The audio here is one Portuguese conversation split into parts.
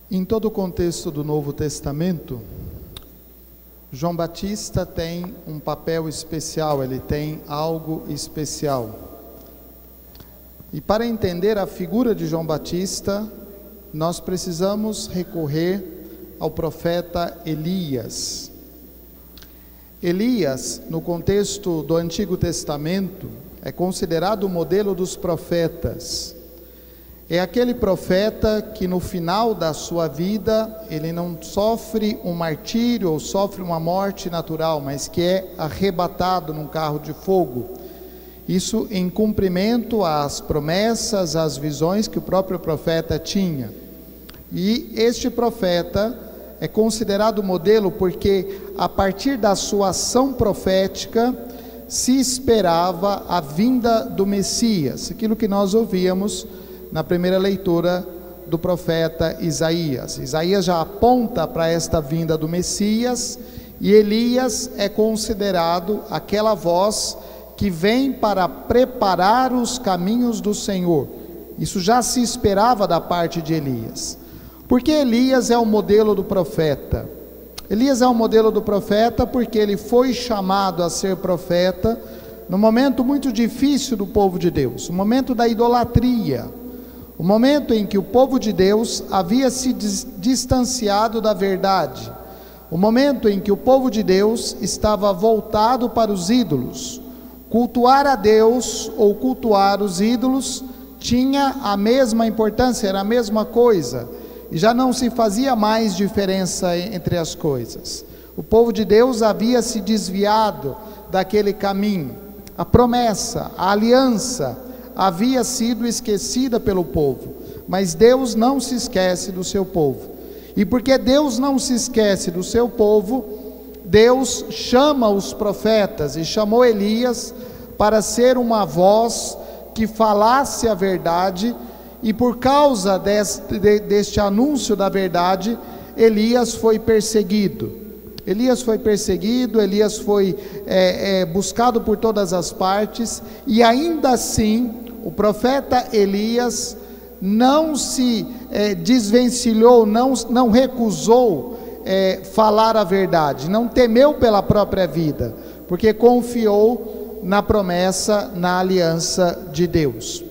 Em todo o contexto do Novo Testamento, João Batista tem um papel especial, ele tem algo especial. E para entender a figura de João Batista, nós precisamos recorrer ao profeta Elias. Elias, no contexto do Antigo Testamento, é considerado o modelo dos profetas. É aquele profeta que no final da sua vida, ele não sofre um martírio ou sofre uma morte natural, mas que é arrebatado num carro de fogo. Isso em cumprimento às promessas, às visões que o próprio profeta tinha. E este profeta é considerado modelo porque a partir da sua ação profética se esperava a vinda do Messias, aquilo que nós ouvíamos na primeira leitura do profeta Isaías. Isaías já aponta para esta vinda do Messias, e Elias é considerado aquela voz que vem para preparar os caminhos do Senhor. Isso já se esperava da parte de Elias. Porque Elias é o modelo do profeta? Elias é o modelo do profeta porque ele foi chamado a ser profeta num momento muito difícil do povo de Deus, o momento da idolatria. O momento em que o povo de Deus havia se distanciado da verdade, o momento em que o povo de Deus estava voltado para os ídolos. Cultuar a Deus ou cultuar os ídolos tinha a mesma importância, era a mesma coisa, e já não se fazia mais diferença entre as coisas. O povo de Deus havia se desviado daquele caminho, a promessa, a aliança havia sido esquecida pelo povo, mas Deus não se esquece do seu povo. E porque Deus não se esquece do seu povo, Deus chama os profetas e chamou Elias para ser uma voz que falasse a verdade, e por causa deste anúncio da verdade, Elias foi perseguido. Elias foi perseguido, Elias foi buscado por todas as partes, e ainda assim o profeta Elias não se desvencilhou, não recusou falar a verdade, não temeu pela própria vida, porque confiou na promessa, na aliança de Deus.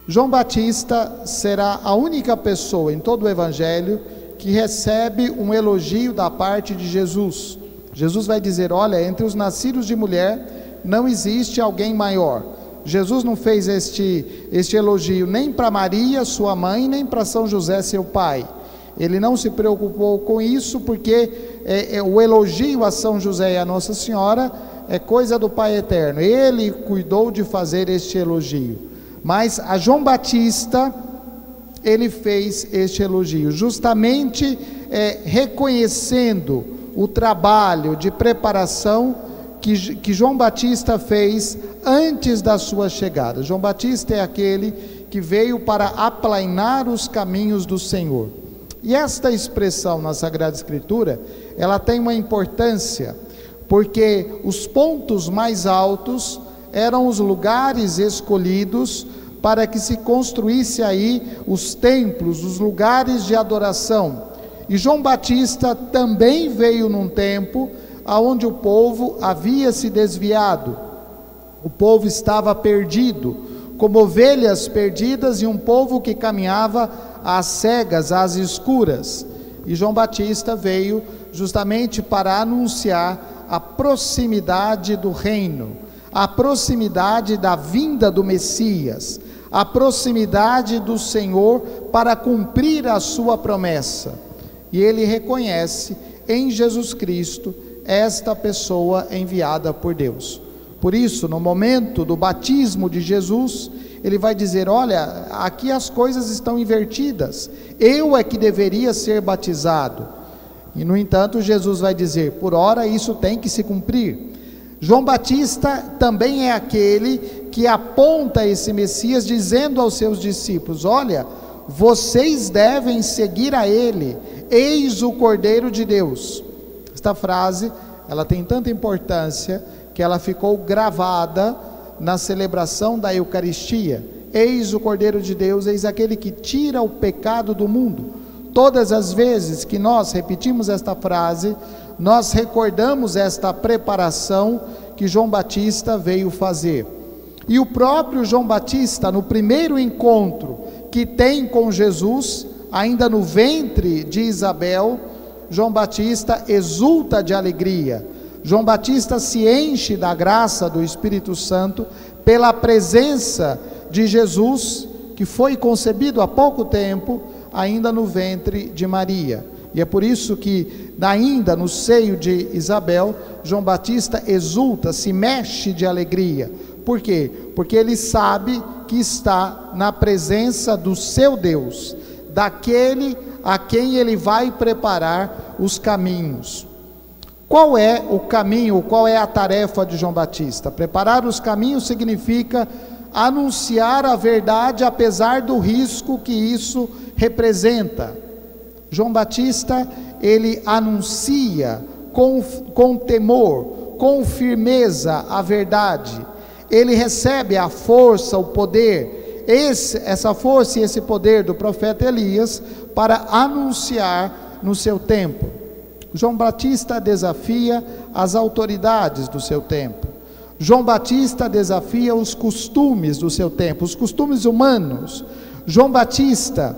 João Batista será a única pessoa em todo o Evangelho que recebe um elogio da parte de Jesus. Jesus vai dizer: olha, entre os nascidos de mulher não existe alguém maior. Jesus não fez este elogio nem para Maria, sua mãe, nem para São José, seu pai. Ele não se preocupou com isso, porque o elogio a São José e a Nossa Senhora é coisa do Pai Eterno. Ele cuidou de fazer este elogio. Mas a João Batista, ele fez este elogio, justamente reconhecendo o trabalho de preparação que João Batista fez antes da sua chegada. João Batista é aquele que veio para aplainar os caminhos do Senhor. E esta expressão na Sagrada Escritura, ela tem uma importância, porque os pontos mais altos eram os lugares escolhidos para que se construísse aí os templos, os lugares de adoração. E João Batista também veio num tempo onde o povo havia se desviado, o povo estava perdido, como ovelhas perdidas, e um povo que caminhava às cegas, às escuras. E João Batista veio justamente para anunciar a proximidade do reino, a proximidade da vinda do Messias, a proximidade do Senhor para cumprir a sua promessa. E ele reconhece em Jesus Cristo esta pessoa enviada por Deus. Por isso, no momento do batismo de Jesus, ele vai dizer: olha, aqui as coisas estão invertidas, eu é que deveria ser batizado. E no entanto Jesus vai dizer: por ora isso tem que se cumprir. João Batista também é aquele que aponta esse Messias, dizendo aos seus discípulos: olha, vocês devem seguir a ele, eis o Cordeiro de Deus. Esta frase, ela tem tanta importância que ela ficou gravada na celebração da Eucaristia. Eis o Cordeiro de Deus, eis aquele que tira o pecado do mundo. todas as vezes que nós repetimos esta frase, nós recordamos esta preparação que João Batista veio fazer. E o próprio João Batista, no primeiro encontro que tem com Jesus, ainda no ventre de Isabel, João Batista exulta de alegria. João Batista se enche da graça do Espírito Santo pela presença de Jesus, que foi concebido há pouco tempo, ainda no ventre de Maria. E é por isso que, ainda no seio de Isabel, João Batista exulta, se mexe de alegria. Por quê? Porque ele sabe que está na presença do seu Deus, daquele a quem ele vai preparar os caminhos. Qual é o caminho, qual é a tarefa de João Batista? Preparar os caminhos significa anunciar a verdade apesar do risco que isso representa. João Batista, ele anuncia com temor, com firmeza a verdade. Ele recebe a força, o poder, essa força e esse poder do profeta Elias para anunciar no seu tempo. João Batista desafia as autoridades do seu tempo. João Batista desafia os costumes do seu tempo, os costumes humanos. João Batista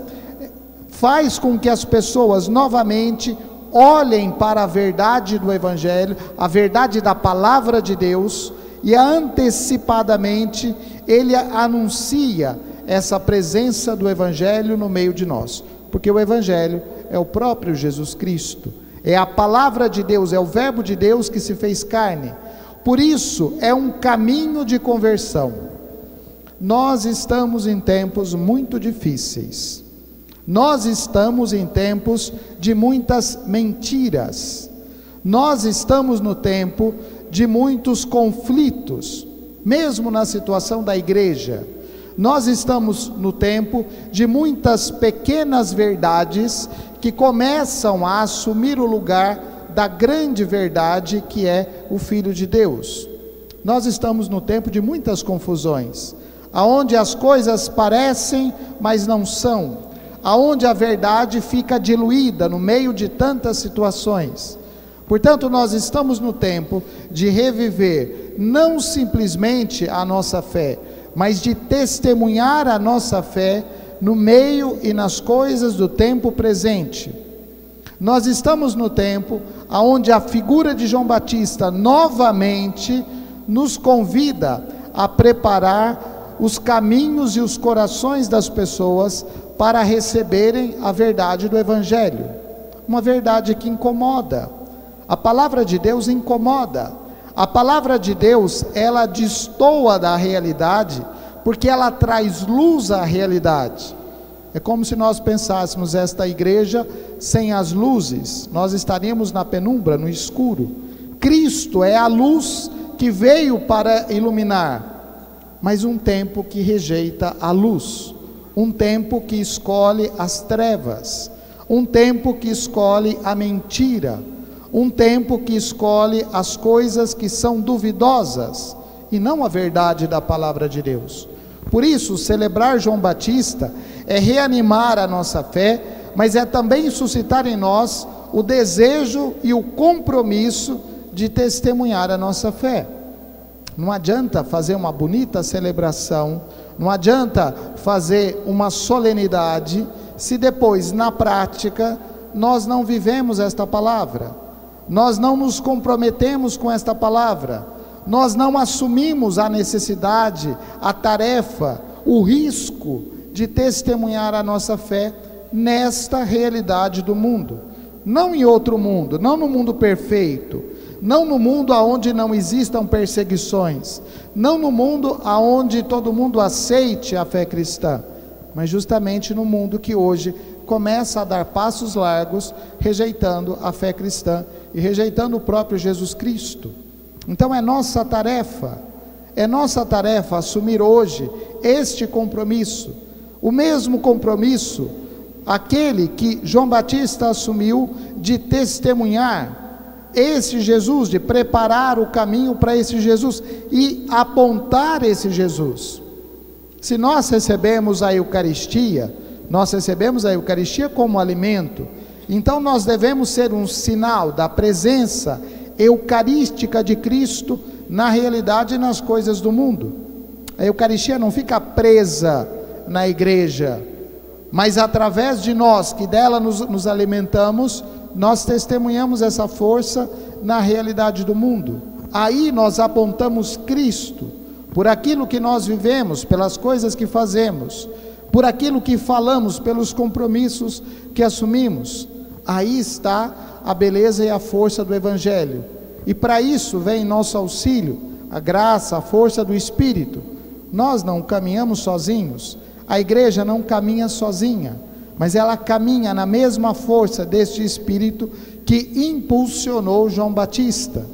faz com que as pessoas novamente olhem para a verdade do Evangelho, a verdade da palavra de Deus, e antecipadamente ele anuncia essa presença do Evangelho no meio de nós, porque o Evangelho é o próprio Jesus Cristo, é a palavra de Deus, é o verbo de Deus que se fez carne. Por isso é um caminho de conversão. Nós estamos em tempos muito difíceis, nós estamos em tempos de muitas mentiras, nós estamos no tempo de muitos conflitos, mesmo na situação da igreja. Nós estamos no tempo de muitas pequenas verdades que começam a assumir o lugar da grande verdade que é o Filho de Deus. Nós estamos no tempo de muitas confusões, aonde as coisas parecem, mas não são, aonde a verdade fica diluída no meio de tantas situações. Portanto, nós estamos no tempo de reviver não simplesmente a nossa fé, mas de testemunhar a nossa fé no meio e nas coisas do tempo presente. Nós estamos no tempo onde a figura de João Batista novamente nos convida a preparar os caminhos e os corações das pessoas para receberem a verdade do Evangelho, uma verdade que incomoda. A palavra de Deus incomoda. A palavra de Deus, ela destoa da realidade, porque ela traz luz à realidade. É como se nós pensássemos esta igreja sem as luzes, nós estaríamos na penumbra, no escuro. Cristo é a luz que veio para iluminar, mas um tempo que rejeita a luz, um tempo que escolhe as trevas, um tempo que escolhe a mentira, um tempo que escolhe as coisas que são duvidosas e não a verdade da palavra de Deus. Por isso, celebrar João Batista é reanimar a nossa fé, mas é também suscitar em nós o desejo e o compromisso de testemunhar a nossa fé. Não adianta fazer uma bonita celebração, não adianta fazer uma solenidade, se depois, na prática, nós não vivemos esta palavra. Nós não nos comprometemos com esta palavra, nós não assumimos a necessidade, a tarefa, o risco de testemunhar a nossa fé nesta realidade do mundo, não em outro mundo, não no mundo perfeito, não no mundo onde não existam perseguições, não no mundo onde todo mundo aceite a fé cristã, mas justamente no mundo que hoje começa a dar passos largos, rejeitando a fé cristã e rejeitando o próprio Jesus Cristo. Então é nossa tarefa assumir hoje este compromisso, o mesmo compromisso, aquele que João Batista assumiu de testemunhar esse Jesus, de preparar o caminho para esse Jesus e apontar esse Jesus. Se nós recebemos a Eucaristia, nós recebemos a Eucaristia como alimento. Então nós devemos ser um sinal da presença eucarística de Cristo na realidade e nas coisas do mundo. A Eucaristia não fica presa na igreja, mas através de nós, que dela nos alimentamos, nós testemunhamos essa força na realidade do mundo. Aí nós apontamos Cristo, por aquilo que nós vivemos, pelas coisas que fazemos, por aquilo que falamos, pelos compromissos que assumimos. Aí está a beleza e a força do Evangelho. E para isso vem em nosso auxílio a graça, a força do Espírito. Nós não caminhamos sozinhos, a igreja não caminha sozinha, mas ela caminha na mesma força deste Espírito que impulsionou João Batista.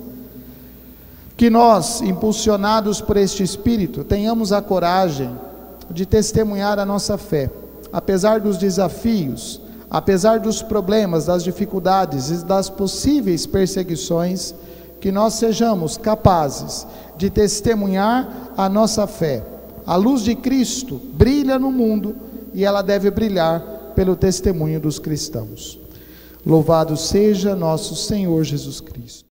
Que nós, impulsionados por este Espírito, tenhamos a coragem de testemunhar a nossa fé, apesar dos desafios, apesar dos problemas, das dificuldades e das possíveis perseguições, que nós sejamos capazes de testemunhar a nossa fé. A luz de Cristo brilha no mundo e ela deve brilhar pelo testemunho dos cristãos. Louvado seja nosso Senhor Jesus Cristo.